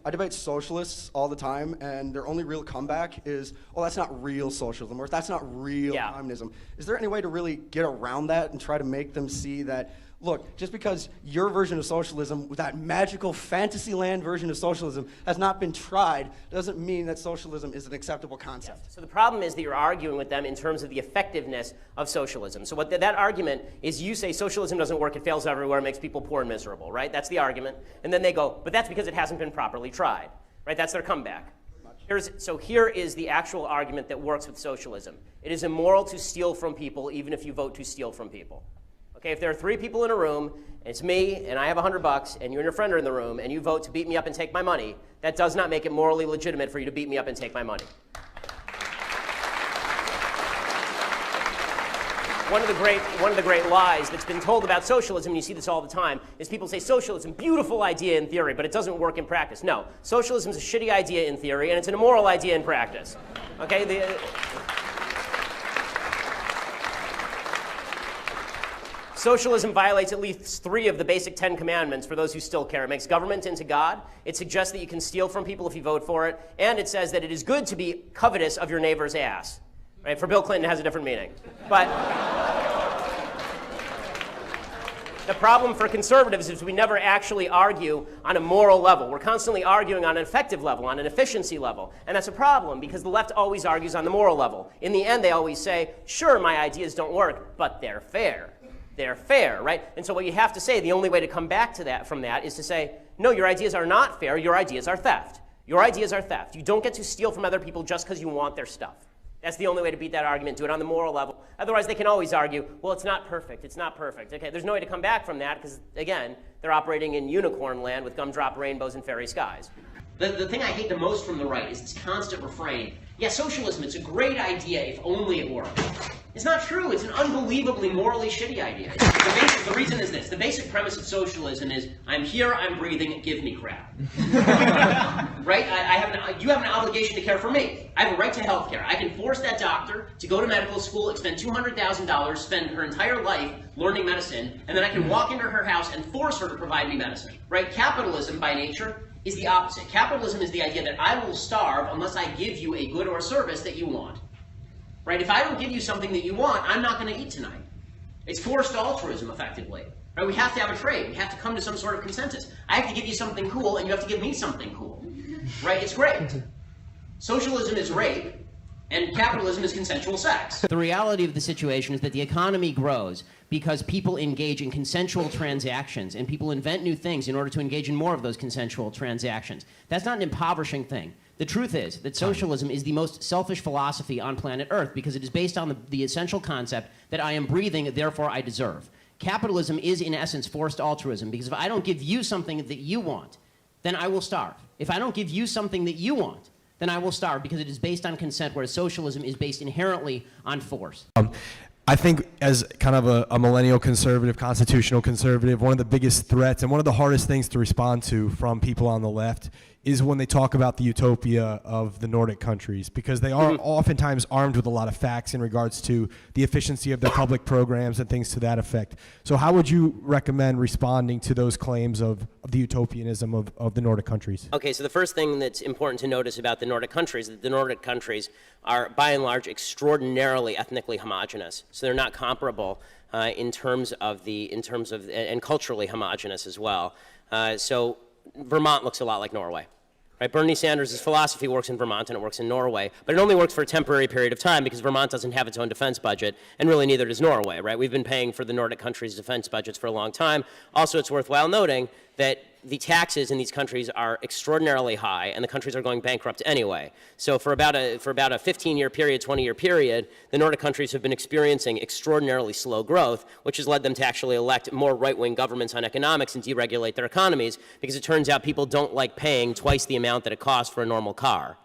I debate socialists all the time, and their only real comeback is, oh, that's not real socialism, or that's not real communism. Is there any way to really get around that and try to make them see that, look, just because your version of socialism, that magical fantasy land version of socialism, has not been tried, doesn't mean that socialism is an acceptable concept. Yes. So the problem is that you're arguing with them in terms of the effectiveness of socialism. So what that argument is, you say socialism doesn't work, it fails everywhere, it makes people poor and miserable, right? That's the argument. And then they go, but that's because it hasn't been properly tried, right? That's their comeback. So here is the actual argument that works with socialism. It is immoral to steal from people even if you vote to steal from people. Okay, if there are 3 people in a room, and it's me, and I have $100, and you and your friend are in the room, and you vote to beat me up and take my money, that does not make it morally legitimate for you to beat me up and take my money. One of the great lies that's been told about socialism, and you see this all the time, is people say socialism, beautiful idea in theory, but it doesn't work in practice. No, socialism is a shitty idea in theory, and it's an immoral idea in practice. Okay, Socialism violates at least 3 of the basic 10 commandments for those who still care. It makes government into God. It suggests that you can steal from people if you vote for it. And it says that it is good to be covetous of your neighbor's ass. Right? For Bill Clinton, it has a different meaning. But the problem for conservatives is we never actually argue on a moral level. We're constantly arguing on an effective level, on an efficiency level. And that's a problem because the left always argues on the moral level. In the end, they always say, sure, my ideas don't work, but they're fair. They're fair, right? And so what you have to say, the only way to come back to that from that is to say, no, your ideas are not fair, your ideas are theft. Your ideas are theft. You don't get to steal from other people just because you want their stuff. That's the only way to beat that argument, do it on the moral level. Otherwise, they can always argue, well, it's not perfect, it's not perfect. Okay, there's no way to come back from that because, again, they're operating in unicorn land with gumdrop rainbows and fairy skies. The thing I hate the most from the right is this constant refrain, yeah, socialism, it's a great idea if only it worked. It's not true. It's an unbelievably morally shitty idea. The reason is this. The basic premise of socialism is, I'm here, I'm breathing, give me crap. Right? You have an obligation to care for me. I have a right to health care. I can force that doctor to go to medical school, expend $200,000, spend her entire life learning medicine, and then I can walk into her house and force her to provide me medicine. Right? Capitalism, by nature, is the opposite. Capitalism is the idea that I will starve unless I give you a good or service that you want. Right? If I don't give you something that you want, I'm not going to eat tonight. It's forced altruism, effectively. Right? We have to have a trade. We have to come to some sort of consensus. I have to give you something cool, and you have to give me something cool. Right? It's great. Socialism is rape, and capitalism is consensual sex. The reality of the situation is that the economy grows because people engage in consensual transactions, and people invent new things in order to engage in more of those consensual transactions. That's not an impoverishing thing. The truth is that socialism is the most selfish philosophy on planet Earth because it is based on the essential concept that I am breathing, therefore I deserve. Capitalism is, in essence, forced altruism because if I don't give you something that you want, then I will starve. If I don't give you something that you want, then I will starve because it is based on consent, whereas socialism is based inherently on force. I think as kind of a millennial conservative, constitutional conservative, one of the biggest threats and one of the hardest things to respond to from people on the left is when they talk about the utopia of the Nordic countries, because they are oftentimes armed with a lot of facts in regards to the efficiency of their public programs and things to that effect. So how would you recommend responding to those claims of the utopianism of the Nordic countries? Okay, so the first thing that's important to notice about the Nordic countries is that the Nordic countries are, by and large, extraordinarily ethnically homogenous. So they're not comparable and culturally homogenous as well. So Vermont looks a lot like Norway. Right? Bernie Sanders' philosophy works in Vermont and it works in Norway, but it only works for a temporary period of time because Vermont doesn't have its own defense budget, and really neither does Norway. Right? We've been paying for the Nordic countries' defense budgets for a long time. Also, it's worthwhile noting that the taxes in these countries are extraordinarily high, and the countries are going bankrupt anyway. So for about a 15-year period, 20-year period, the Nordic countries have been experiencing extraordinarily slow growth, which has led them to actually elect more right-wing governments on economics and deregulate their economies, because it turns out people don't like paying twice the amount that it costs for a normal car.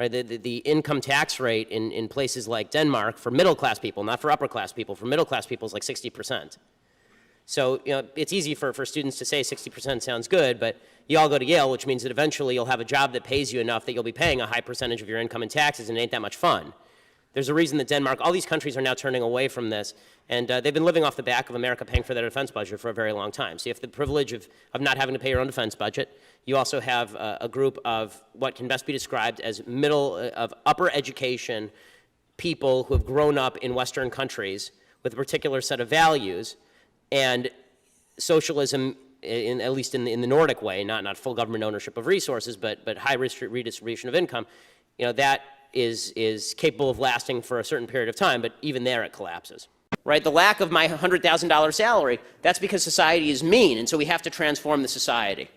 Right? The income tax rate in places like Denmark for middle-class people, not for upper-class people, for middle-class people is like 60%. So, it's easy for students to say 60% sounds good, but you all go to Yale, which means that eventually you'll have a job that pays you enough that you'll be paying a high percentage of your income in taxes, and it ain't that much fun. There's a reason that Denmark, all these countries are now turning away from this, and they've been living off the back of America paying for their defense budget for a very long time. So you have the privilege of not having to pay your own defense budget. You also have a group of what can best be described as upper education people who have grown up in Western countries with a particular set of values, and socialism, at least in the Nordic way, not full government ownership of resources, but high redistribution of income, that is capable of lasting for a certain period of time, but even there it collapses. Right? The lack of my $100,000 salary, that's because society is mean, and so we have to transform the society.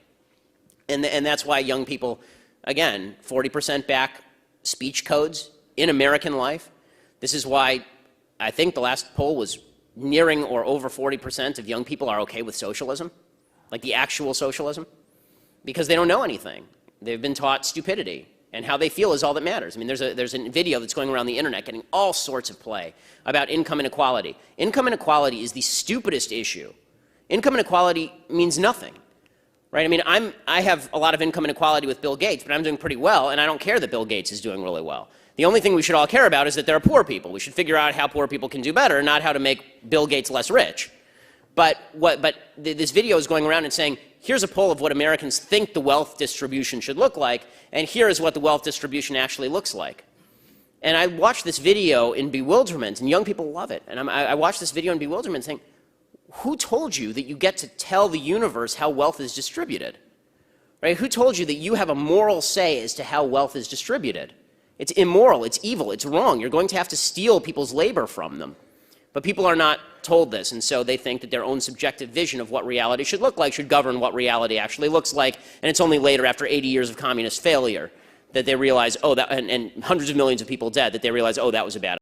And that's why young people, again, 40% back speech codes in American life. This is why I think the last poll was nearing or over 40% of young people are okay with socialism, like the actual socialism, because they don't know anything. They've been taught stupidity, and how they feel is all that matters. I mean, there's a video that's going around the internet getting all sorts of play about income inequality. Income inequality is the stupidest issue. Income inequality means nothing. Right? I mean, I have a lot of income inequality with Bill Gates, but I'm doing pretty well, and I don't care that Bill Gates is doing really well. The only thing we should all care about is that there are poor people. We should figure out how poor people can do better, not how to make Bill Gates less rich. But this video is going around and saying, here's a poll of what Americans think the wealth distribution should look like, and here is what the wealth distribution actually looks like. And I watched this video in bewilderment, and young people love it. And I watched this video in bewilderment saying, who told you that you get to tell the universe how wealth is distributed? Right? Who told you that you have a moral say as to how wealth is distributed? It's immoral, it's evil, it's wrong. You're going to have to steal people's labor from them. But people are not told this, and so they think that their own subjective vision of what reality should look like should govern what reality actually looks like, and it's only later, after 80 years of communist failure, that they realize, oh, and hundreds of millions of people dead, that they realize, oh, that was a bad